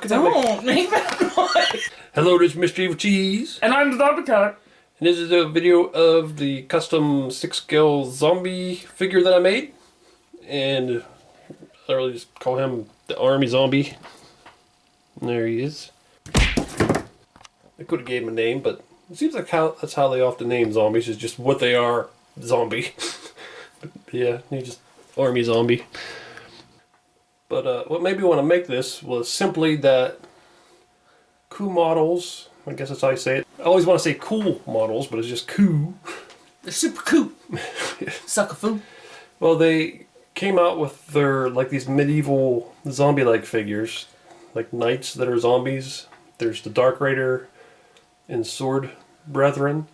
Don't make that noise. Hello, this is Mr. Evilcheese. And I'm the Zombie Cat. And this is a video of the custom 6-scale zombie figure that I made. And I really just call him the army zombie. And there he is. I could have gave him a name, but it seems like that's how they often name zombies, is just what they are, zombie. But yeah, he's just army zombie. But what made me want to make this was simply that cool models, I guess that's how you say it. I always want to say cool models, but it's just cool. They're super cool. Sucker foo. Well, they came out with their, like, these medieval zombie-like figures, like knights that are zombies. There's the Dark Raider and Sword Brethren,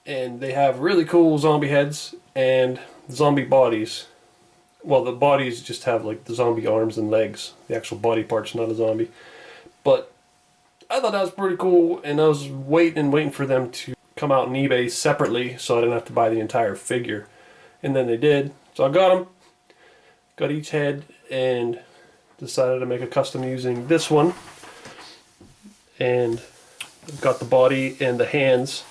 and they have really cool zombie heads and zombie bodies. Well, the bodies just have like the zombie arms and legs. The actual body part's not a zombie. But I thought that was pretty cool, and I was waiting for them to come out on eBay separately so I didn't have to buy the entire figure. And then they did. So I got them. Got each head and decided to make a custom using this one. And got the body and the hands,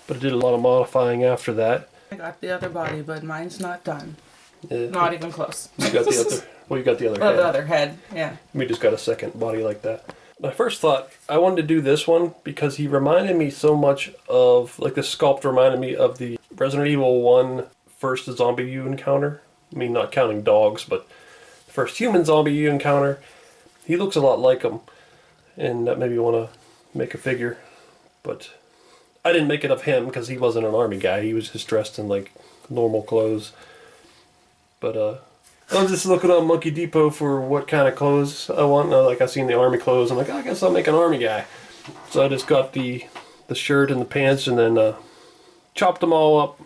but I did a lot of modifying after that. I got the other body, but mine's not done. Yeah. Not even close. You got the other. Well, you got the other head. The other head, yeah. We just got a second body like that. My first thought, I wanted to do this one because he reminded me so much of, like, the sculpt reminded me of the Resident Evil 1 first zombie you encounter. I mean, not counting dogs, but the first human zombie you encounter. He looks a lot like him, and that made me want to make a figure. But I didn't make it of him because he wasn't an army guy. He was just dressed in, like, normal clothes. But I was just looking on Monkey Depot for what kind of clothes I want. And I seen the army clothes. I'm like, oh, I guess I'll make an army guy. So I just got the shirt and the pants, and then chopped them all up.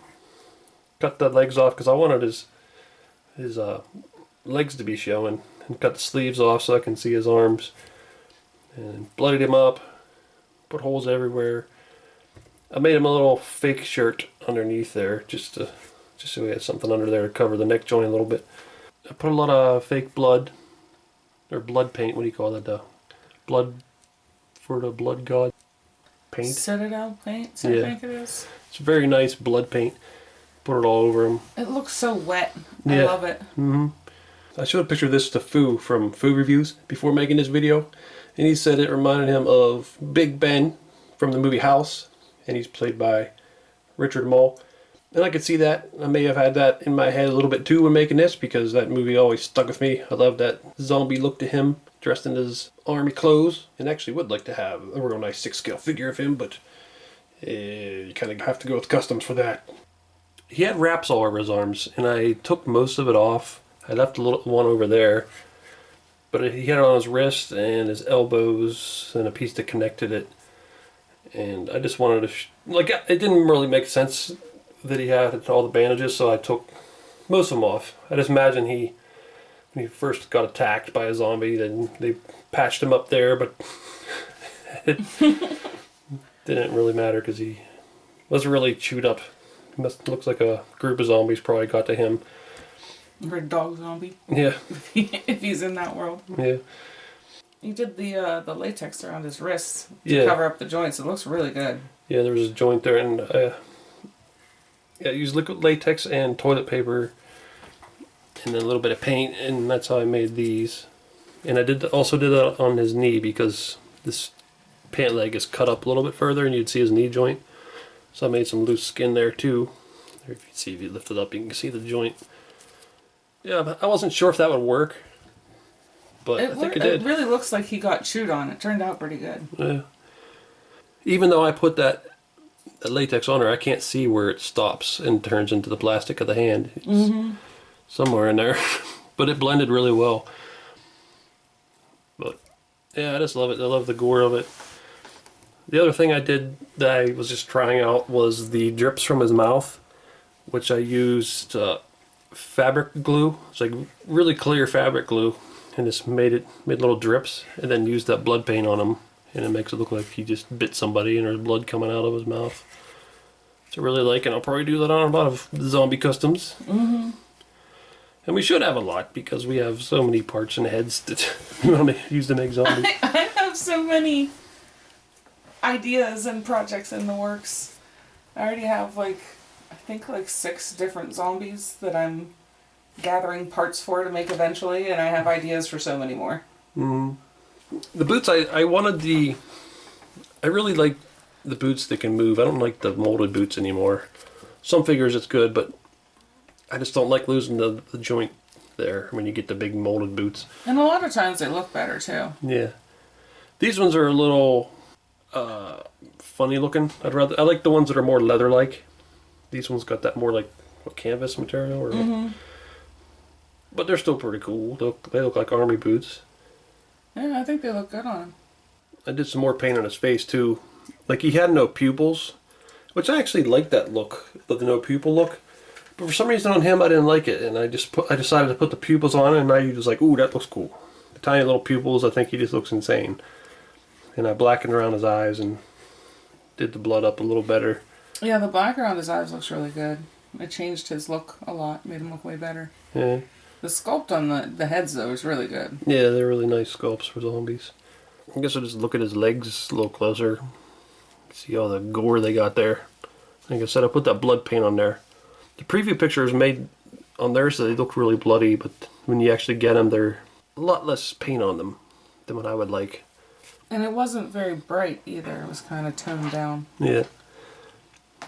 Cut the legs off because I wanted his legs to be showing, and cut the sleeves off so I can see his arms. And bloodied him up. Put holes everywhere. I made him a little fake shirt underneath there, just so he had something under there to cover the neck joint a little bit. I put a lot of fake blood, or blood paint, what do you call that? Blood for the blood god paint? Citadel paint, I think it is. It's very nice blood paint. Put it all over him. It looks so wet. Yeah. I love it. I showed a picture of this to Foo from Foo Reviews before making this video, and he said it reminded him of Big Ben from the movie House, and he's played by Richard Mole. And I could see that. I may have had that in my head a little bit too when making this, because that movie always stuck with me. I love that zombie look to him, dressed in his army clothes. And actually would like to have a real nice 6-scale figure of him, but you kind of have to go with customs for that. He had wraps all over his arms, and I took most of it off. I left a little one over there, but he had it on his wrist and his elbows and a piece that connected it. And I just wanted to, it didn't really make sense that he had all the bandages, so I took most of them off. I just imagine when he first got attacked by a zombie, then they patched him up there, but it didn't really matter because he was really chewed up. Looks like a group of zombies probably got to him. Or a dog zombie. Yeah. If he's in that world. Yeah. He did the latex around his wrists to cover up the joints. It looks really good. Yeah, there was a joint there, and I used liquid latex and toilet paper and then a little bit of paint, and that's how I made these. And I also did that on his knee because this pant leg is cut up a little bit further and you'd see his knee joint. So I made some loose skin there too. There, if you lift it up, you can see the joint. Yeah, but I wasn't sure if that would work, but I think it did. It really looks like he got chewed on. It turned out pretty good. Yeah. Even though I put that latex on her, I can't see where it stops and turns into the plastic of the hand. It's somewhere in there. But it blended really well. But yeah, I just love it. I love the gore of it. The other thing I did that I was just trying out was the drips from his mouth, which I used fabric glue. It's like really clear fabric glue, and just made little drips, and then used that blood paint on him, and it makes it look like he just bit somebody and there's blood coming out of his mouth. So I really like it. I'll probably do that on a lot of zombie customs. And And we should have a lot because we have so many parts and heads that we want to use to make zombies. I have so many ideas and projects in the works. I already have I think 6 different zombies that I'm gathering parts for to make eventually, and I have ideas for so many more. Mm. The boots, I really like the boots that can move. I don't like the molded boots anymore. Some figures it's good, but I just don't like losing the joint there when you get the big molded boots. And a lot of times they look better too. Yeah. These ones are a little funny looking. I like the ones that are more leather-like. These ones got that more like canvas material, or but they're still pretty cool. They look like army boots. Yeah, I think they look good on him. I did some more paint on his face too. Like, he had no pupils, which I actually like that look, the no pupil look. But for some reason on him I didn't like it, and I decided to put the pupils on, and I was like, ooh, that looks cool. The tiny little pupils, I think he just looks insane. And I blackened around his eyes and did the blood up a little better. Yeah, the black around his eyes looks really good. It changed his look a lot, made him look way better. Yeah. The sculpt on the heads, though, is really good. Yeah, they're really nice sculpts for zombies. I guess I'll just look at his legs a little closer. See all the gore they got there. Like I said, I put that blood paint on there. The preview picture is made on there so they look really bloody, but when you actually get them, they're a lot less paint on them than what I would like. And it wasn't very bright either. It was kind of toned down. Yeah.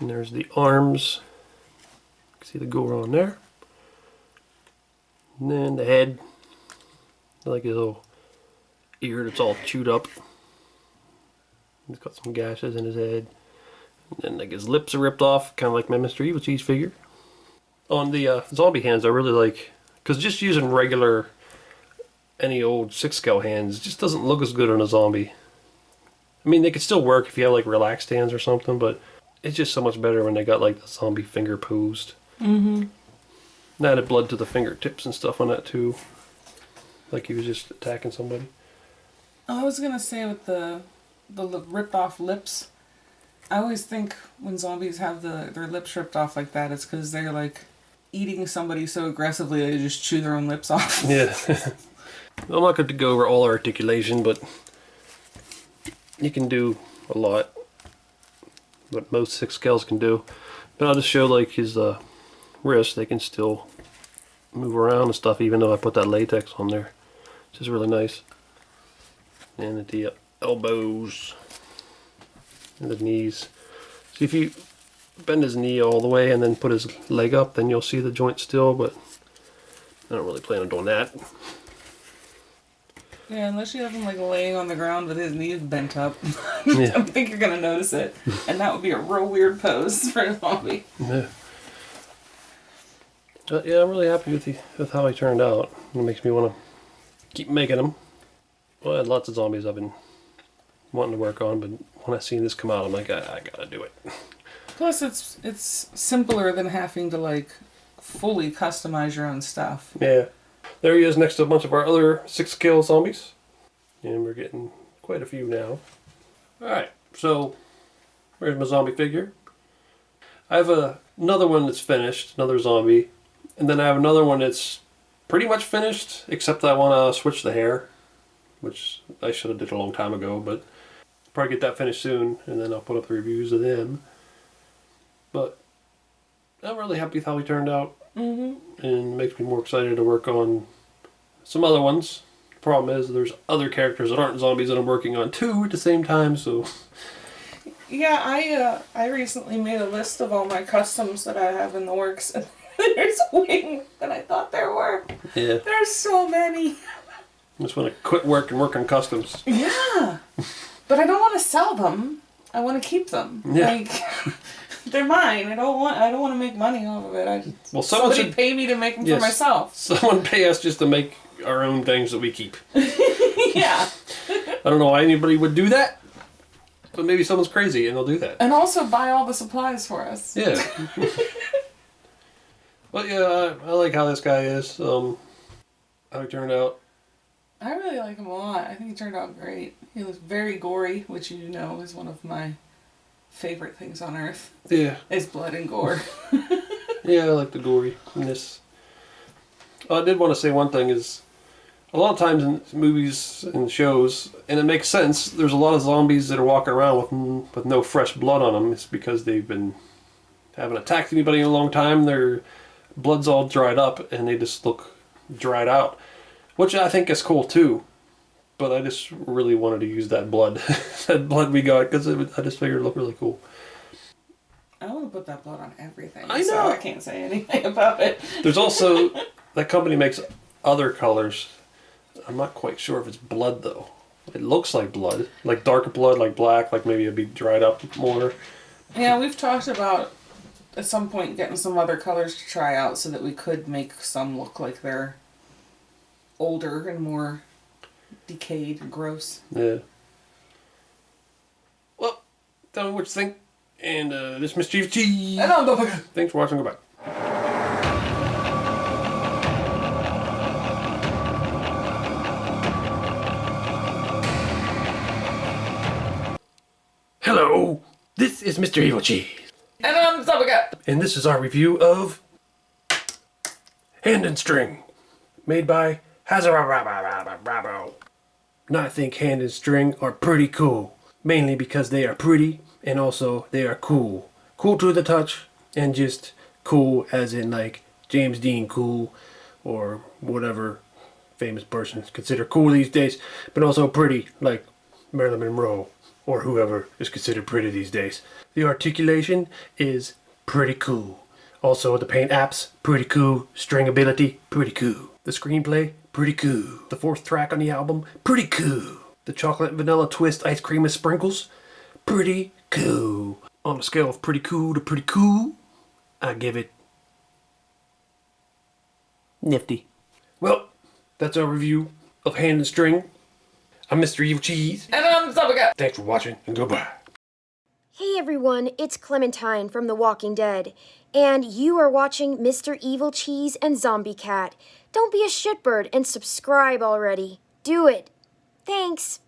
And there's the arms. You can see the gore on there. And then the head. I like his little ear that's all chewed up. He's got some gashes in his head. And then like his lips are ripped off, kind of like my Mr. Evilcheese figure. On the zombie hands, I really like, because just using regular, any old 6-scale hands just doesn't look as good on a zombie. I mean, they could still work if you have like relaxed hands or something, but it's just so much better when they got like the zombie finger posed. Mm-hmm. And added blood to the fingertips and stuff on that too. Like he was just attacking somebody. I was gonna say with the ripped off lips, I always think when zombies have their lips ripped off like that, it's because they're like eating somebody so aggressively they just chew their own lips off. Yeah. I'm not going to go over all articulation, but you can do a lot. What most 6 scales can do. But I'll just show like his wrist. They can still move around and stuff, even though I put that latex on there, which is really nice. And at the elbows and the knees. See, if you bend his knee all the way and then put his leg up, then you'll see the joint still, but I don't really plan on doing that. Yeah, unless you have him like laying on the ground with his knees bent up. Yeah. I don't think you're going to notice it. And that would be a real weird pose for a zombie. Yeah. Yeah, I'm really happy with how he turned out. It makes me want to keep making them. Well, I had lots of zombies I've been wanting to work on, but when I seen this come out, I'm like, I gotta do it. Plus, it's simpler than having to like fully customize your own stuff. Yeah. There he is next to a bunch of our other 6-scale zombies. And we're getting quite a few now. Alright, so where's my zombie figure? I have another one that's finished, another zombie. And then I have another one that's pretty much finished, except I want to switch the hair, which I should have did a long time ago, but probably get that finished soon, and then I'll put up the reviews of them. But I'm really happy with how he turned out. Mm-hmm. And it makes me more excited to work on some other ones. The problem is there's other characters that aren't zombies that I'm working on too at the same time, so... Yeah, I recently made a list of all my customs that I have in the works, and there's way more than I thought there were. Yeah. There's so many. I just want to quit work and work on customs. Yeah. But I don't want to sell them. I want to keep them. Yeah. Like, they're mine. I don't want to make money off of it. Somebody should pay me to make them for myself. Someone pay us just to make our own things that we keep. Yeah. I don't know why anybody would do that, but maybe someone's crazy and they'll do that. And also buy all the supplies for us. Yeah. But yeah, I like how this guy is. How he turned out. I really like him a lot. I think he turned out great. He looks very gory, which you know is one of my favorite things on earth. Yeah. Is blood and gore. Yeah, I like the goriness. I did want to say one thing is, a lot of times in movies and shows, and it makes sense, there's a lot of zombies that are walking around with no fresh blood on them. It's because haven't attacked anybody in a long time. Their blood's all dried up and they just look dried out, which I think is cool too. But I just really wanted to use that blood, that blood we got, because I just figured it looked really cool. I want to put that blood on everything. I know. So I can't say anything about it. There's also, that company makes other colors. I'm not quite sure if it's blood though. It looks like blood, like dark blood, like black, like maybe it'd be dried up more. Yeah, we've talked about at some point getting some other colors to try out so that we could make some look like they're older and more decayed and gross. Yeah. Well, tell me what you think. And this is Mr. Evilcheese. And I'm the Thanks for watching. Goodbye. Hello, this is Mr. Evilcheese. And I'm the And this is our review of Hand and String, made by Hazarababo. Now I think Hand and String are pretty cool, mainly because they are pretty and also they are cool. Cool to the touch and just cool as in like James Dean cool or whatever famous person is considered cool these days, but also pretty like Marilyn Monroe or whoever is considered pretty these days. The articulation is pretty cool. Also the paint apps, pretty cool. String ability, pretty cool. The screenplay, pretty cool. The 4th track on the album, pretty cool. The chocolate and vanilla twist ice cream with sprinkles, pretty cool. On a scale of pretty cool to pretty cool, I give it nifty. Well, that's our review of Hand and String. I'm Mr. Evilcheese. And I'm the Thanks for watching and goodbye. Hey everyone, it's Clementine from The Walking Dead, and you are watching Mr. Evilcheese and Zombie Cat. Don't be a shitbird and subscribe already. Do it. Thanks.